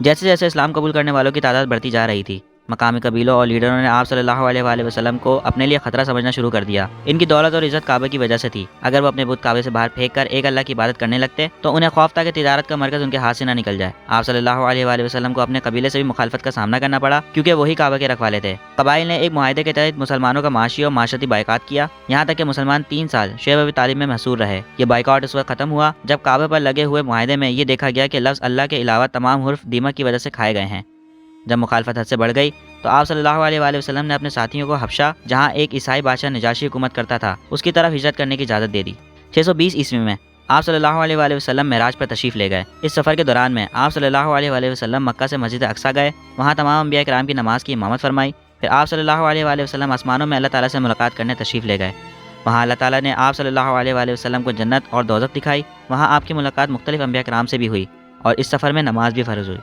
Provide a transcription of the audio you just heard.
जैसे जैसे इस्लाम कबूल करने वालों की तादाद बढ़ती जा रही थी, मकामी कबीलों और लीडरों ने आप सल्लल्लाहु अलैहि वसल्लम को अपने लिए खतरा समझना शुरू कर दिया। इनकी दौलत और इज्जत काबे की वजह से थी। अगर वो अपने बुत काबे से बाहर फेंक कर एक अल्लाह की इबादत करने लगते तो उन्हें खौफ था कि तिजारत का मरकज उनके हाथ से ना निकल जाए। आप सल्लल्लाहु अलैहि वसल्लम को अपने कबीले से भी मुखालफत का सामना करना पड़ा, क्योंकि वही काबा के रखवाले थे। कबाइल ने एक मुआहदे के तहत मुसलमानों का माशी और माशरती बायकाट किया, यहाँ तक कि मुसलमान 3 साल शेब अबी तालिब में महसूर रहे। ये बायकाट उस वक्त खत्म हुआ जब काबे पर लगे हुए मुआहदे में ये देखा गया कि लफ्ज़ अल्लाह के अलावा तमाम हुर्फ दीमक की वजह से खाए गए हैं। जब मुखालफत हद से बढ़ गई तो आप सल्लल्लाहु अलैहि वसल्लम ने अपने साथियों को हबशा, जहाँ एक ईसाई बादशाह नजाशी हुकूमत करता था, उसकी तरफ हिजरत करने की इजाज़त दे दी। 620 ईस्वी में आप सल्लल्लाहु अलैहि वसल्लम मेराज पर तशरीफ़ ले गए। इस सफ़र के दौरान में आप सल्लल्लाहु अलैहि वसल्लम मक्का से मस्जिद अक्सा गए, वहाँ तमाम अंबिया किराम की नमाज की इमामत फरमाई। फिर आप सल्लल्लाहु अलैहि वसल्लम आसमानों में अल्लाह ताला से मुलाकात करने तशरीफ़ ले गए। वहाँ अल्लाह ताला ने आप सल्लल्लाहु अलैहि वसल्लम को जन्नत और दोज़ख दिखाई। वहाँ आपकी मुलाकात मुख्तलिफ अंबिया किराम से भी हुई और इस सफ़र में नमाज भी फ़र्ज़ हुई।